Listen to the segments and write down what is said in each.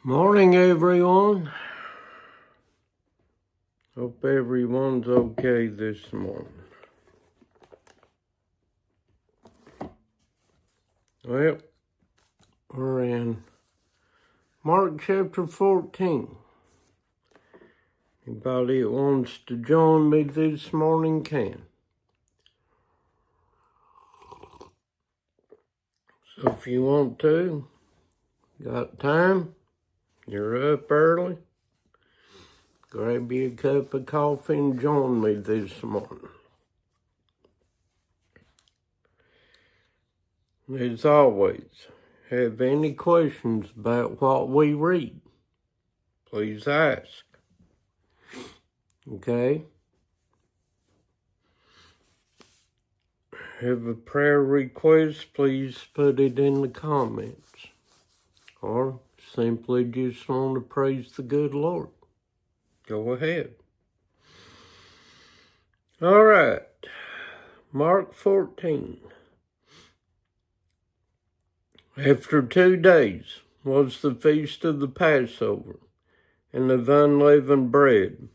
Morning, everyone. Hope everyone's okay this morning. Well, we're in Mark chapter 14. Anybody that wants to join me this morning can. So if you want to, got time, you're up early, grab you a cup of coffee and join me this morning. As always, have any questions about what we read, please ask. Okay? Have a prayer request, please put it in the comments. Or simply just want to praise the good Lord. Go ahead. All right. Mark 14. After 2 days was the feast of the Passover and of unleavened bread.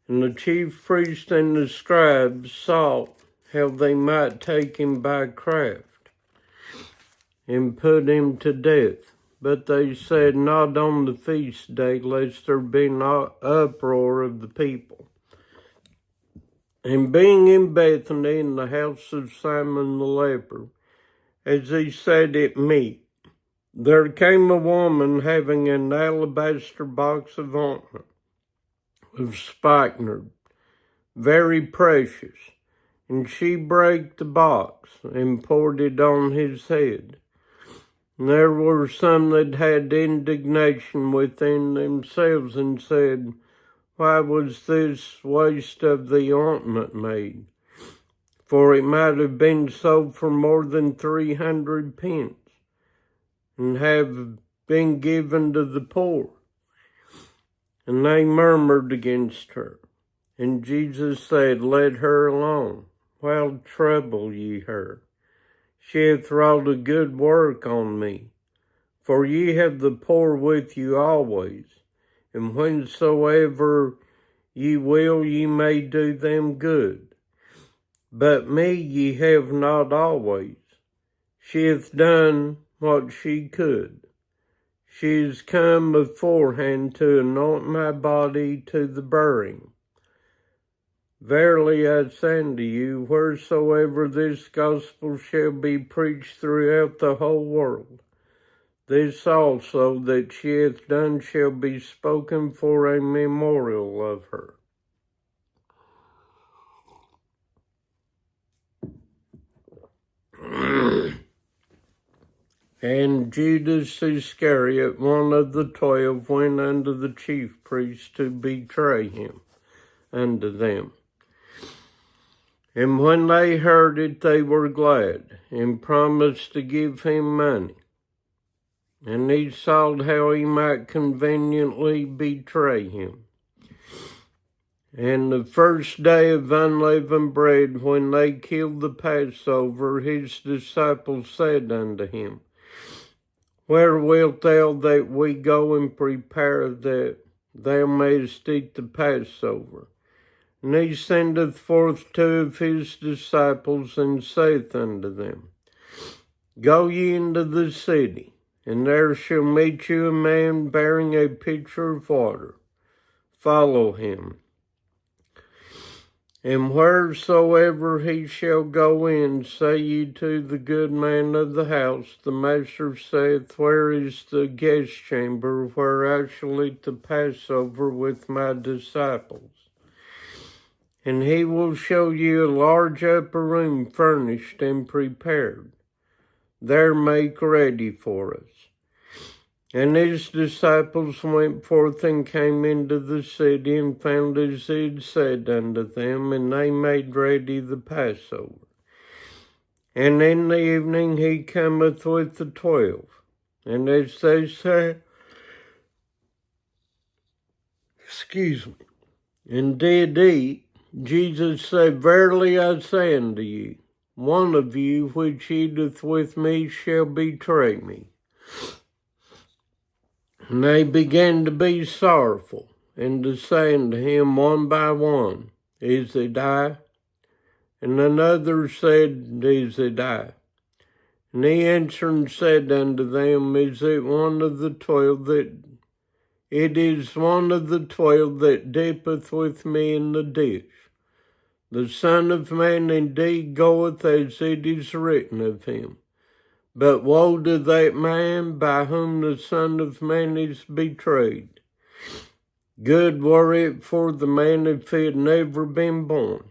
And the chief priests and the scribes sought how they might take him by craft and put him to death. But they said, not on the feast day, lest there be an uproar of the people. And being in Bethany in the house of Simon the leper, as he sat at meat, there came a woman having an alabaster box of ointment of spikenard, very precious, and she brake the box and poured it on his head. And there were some that had indignation within themselves and said, why was this waste of the ointment made? For it might have been sold for more than 300 pence, and have been given to the poor. And they murmured against her. And Jesus said, let her alone. Why trouble ye her? She hath wrought a good work on me. For ye have the poor with you always, and whensoever ye will, ye may do them good. But me ye have not always. She hath done what she could. She is come beforehand to anoint my body to the burying. Verily I say unto you, wheresoever this gospel shall be preached throughout the whole world, this also that she hath done shall be spoken for a memorial of her. And Judas Iscariot, one of the 12, went unto the chief priests to betray him unto them. And when they heard it, they were glad, and promised to give him money. And he sought how he might conveniently betray him. And the first day of unleavened bread, when they killed the Passover, his disciples said unto him, where wilt thou that we go and prepare that thou mayest eat the Passover? And he sendeth forth 2 of his disciples, and saith unto them, go ye into the city, and there shall meet you a man bearing a pitcher of water. Follow him. And wheresoever he shall go in, say ye to the good man of the house, the master saith, where is the guest chamber where I shall eat the Passover with my disciples? And he will show you a large upper room furnished and prepared. There make ready for us. And his disciples went forth and came into the city, and found as he had said unto them, and they made ready the Passover. And in the evening he cometh with the 12, and as they sat, and did eat, Jesus said, verily I say unto you, one of you which eateth with me shall betray me. And they began to be sorrowful, and to say unto him one by one, Is it I? And another said, Is it I? And he answered and said unto them, It is one of the 12 that dippeth with me in the dish. The Son of Man indeed goeth as it is written of him. But woe to that man by whom the Son of Man is betrayed. Good were it for the man if he had never been born.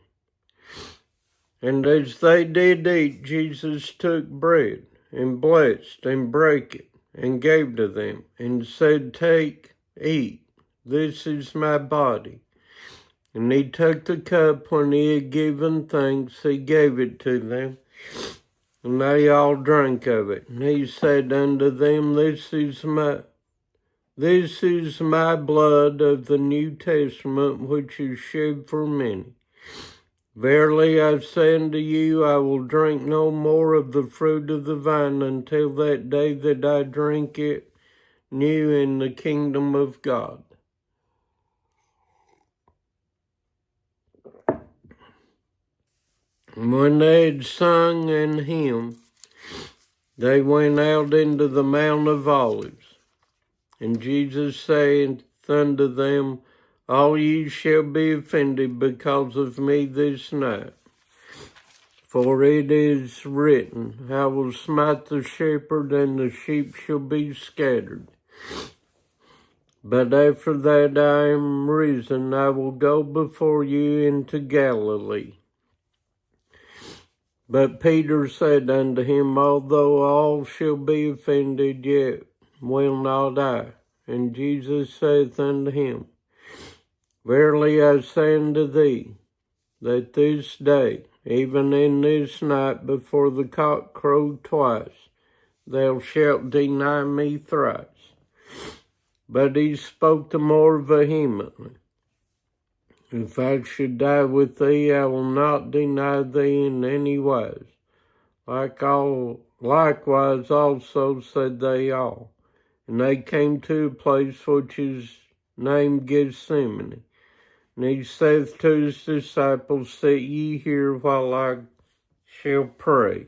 And as they did eat, Jesus took bread, and blessed, and brake it, and gave to them, and said, Take, eat, this is my body. And he took the cup when he had given thanks, he gave it to them, and they all drank of it. And he said unto them, This is my blood of the New Testament, which is shed for many. Verily I say unto you, I will drink no more of the fruit of the vine until that day that I drink it new in the kingdom of God. And when they had sung an hymn, they went out into the Mount of Olives. And Jesus saith unto them, All ye shall be offended because of me this night. For it is written, I will smite the shepherd, and the sheep shall be scattered. But after that I am risen, I will go before you into Galilee. But Peter said unto him, Although all shall be offended, yet will not I. And Jesus saith unto him, Verily I say unto thee, that this day, even in this night, before the cock crow twice, thou shalt deny me thrice. But he spoke the more vehemently, If I should die with thee, I will not deny thee in any wise. Likewise also said they all. And they came to a place which is named Gethsemane. And he saith to his disciples, Sit ye here while I shall pray.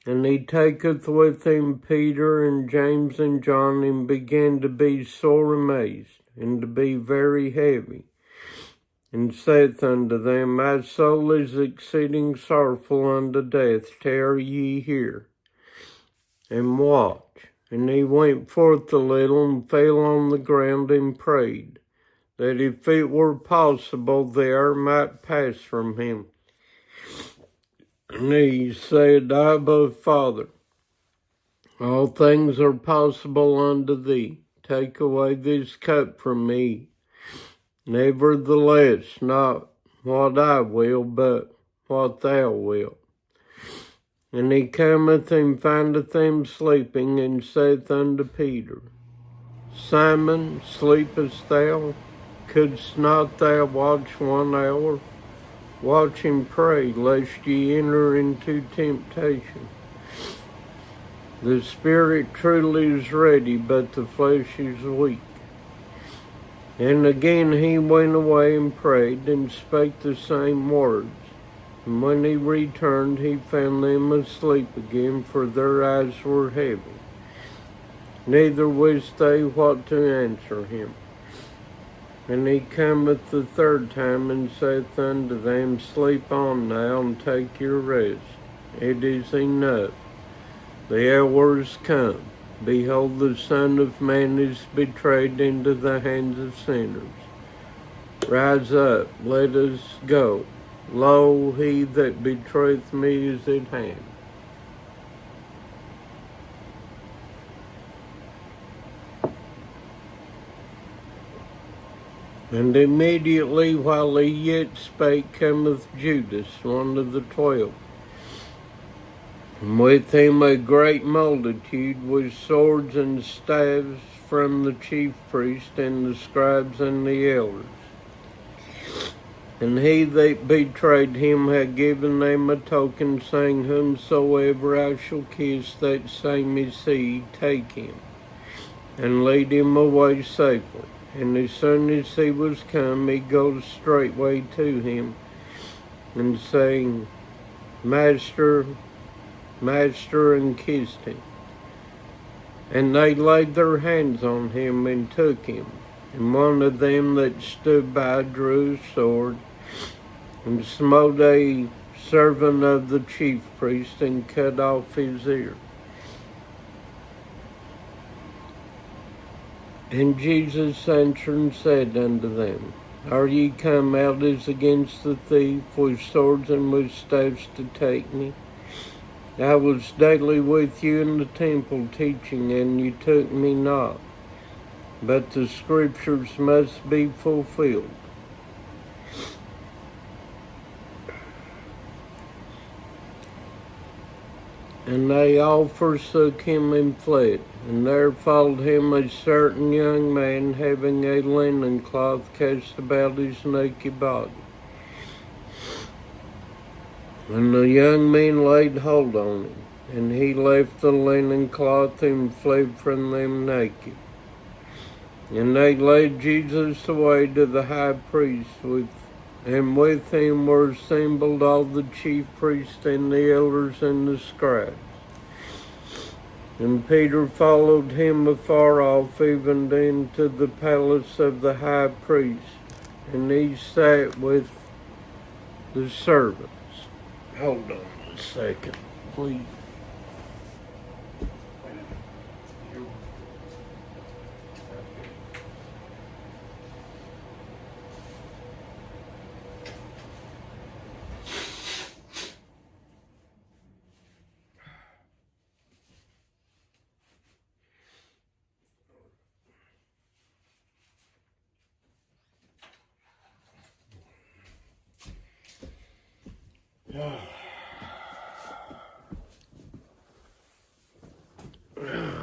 And he taketh with him Peter and James and John, and began to be sore amazed, and to be very heavy. And saith unto them, My soul is exceeding sorrowful unto death. Tarry ye here, and watch. And he went forth a little, and fell on the ground, and prayed, that if it were possible, the hour might pass from him. And he said, Abba, Father, all things are possible unto thee. Take away this cup from me. Nevertheless, not what I will, but what thou wilt. And he cometh and findeth them sleeping, and saith unto Peter, Simon, sleepest thou? Couldst not thou watch 1 hour? Watch and pray, lest ye enter into temptation. The spirit truly is ready, but the flesh is weak. And again he went away and prayed, and spake the same words. And when he returned, he found them asleep again, for their eyes were heavy. Neither wist they what to answer him. And he cometh the third time, and saith unto them, Sleep on now, and take your rest. It is enough. The hour is come. Behold, the Son of Man is betrayed into the hands of sinners. Rise up, let us go. Lo, he that betrayeth me is at hand. And immediately while he yet spake, cometh Judas, one of the 12. And with him a great multitude with swords and staves from the chief priests and the scribes and the elders. And he that betrayed him had given them a token, saying, Whomsoever I shall kiss, that same is he, take him. and lead him away safely. And as soon as he was come, he goes straightway to him, and saying, Master, Master, and kissed him. And they laid their hands on him and took him. And one of them that stood by drew a sword, and smote a servant of the chief priest, and cut off his ear. And Jesus answered and said unto them, Are ye come out as against the thief with swords and with staves to take me? I was daily with you in the temple teaching, and you took me not. But the scriptures must be fulfilled. And they all forsook him and fled. And there followed him a certain young man, having a linen cloth cast about his naked body. And the young men laid hold on him, and he left the linen cloth and fled from them naked. And they led Jesus away to the high priest, and with him were assembled all the chief priests and the elders and the scribes. And Peter followed him afar off, even into the palace of the high priest, and he sat with the servants. Hold on a second, please.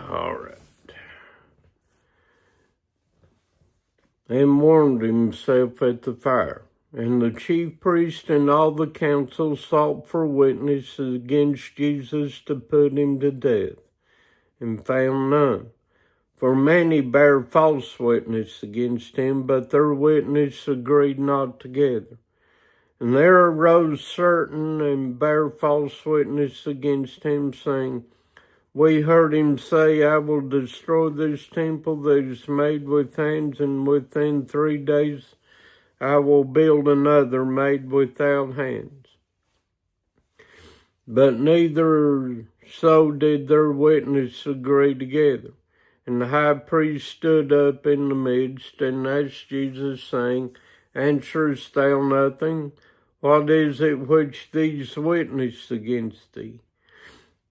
All right. And warmed himself at the fire. And the chief priest and all the council sought for witnesses against Jesus to put him to death, and found none. For many bare false witness against him, but their witness agreed not together. And there arose certain and bare false witness against him, saying, We heard him say, I will destroy this temple that is made with hands, and within 3 days I will build another made without hands. But neither so did their witness agree together. And the high priest stood up in the midst, and asked Jesus, saying, Answerest thou nothing? What is it which these witness against thee?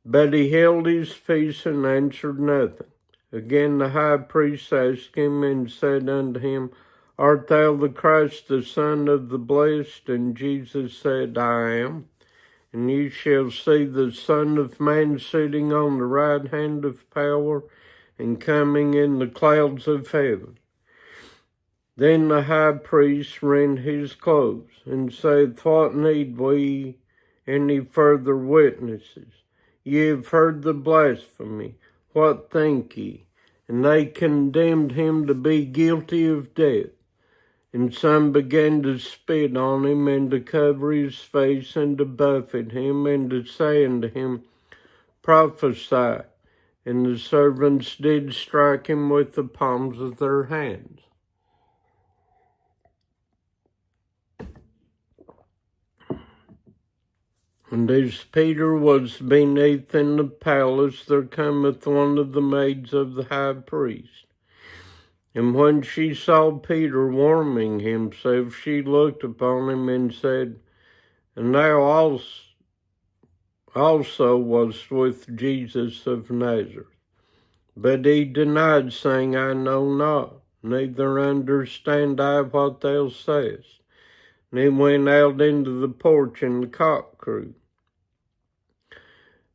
But he held his peace and answered nothing. Again the high priest asked him and said unto him, Art thou the Christ, the Son of the Blessed? And Jesus said, I am. And ye shall see the Son of Man sitting on the right hand of power, and coming in the clouds of heaven. Then the high priest rent his clothes, and said, What need we any further witnesses? Ye have heard the blasphemy. What think ye? And they condemned him to be guilty of death. And some began to spit on him, and to cover his face, and to buffet him, and to say unto him, Prophesy. And the servants did strike him with the palms of their hands. And as Peter was beneath in the palace, there cometh one of the maids of the high priest. And when she saw Peter warming himself, she looked upon him and said, And thou also wast with Jesus of Nazareth. But he denied, saying, I know not, neither understand I what thou sayest. And he went out into the porch, and the cock crew.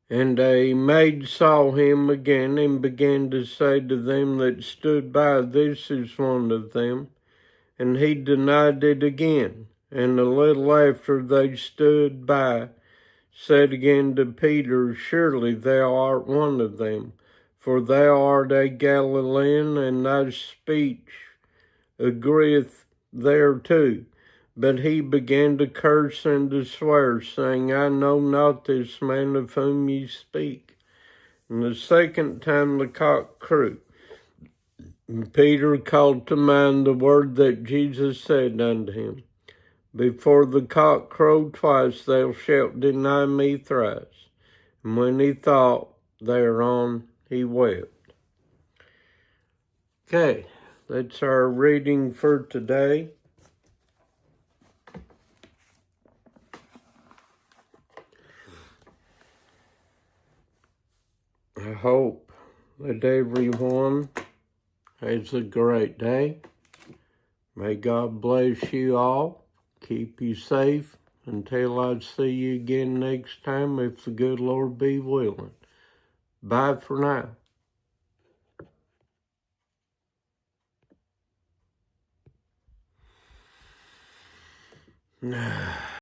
And a maid saw him again, and began to say to them that stood by, This is one of them. And he denied it again. And a little after they stood by, said again to Peter, Surely thou art one of them, for thou art a Galilean, and thy speech agreeth thereto. But he began to curse and to swear, saying, I know not this man of whom ye speak. And the second time the cock crew. And Peter called to mind the word that Jesus said unto him, Before the cock crow twice, thou shalt deny me thrice. And when he thought thereon, he wept. Okay, that's our reading for today. I hope that everyone has a great day. May God bless you all. Keep you safe until I see you again next time, if the good Lord be willing. Bye for now.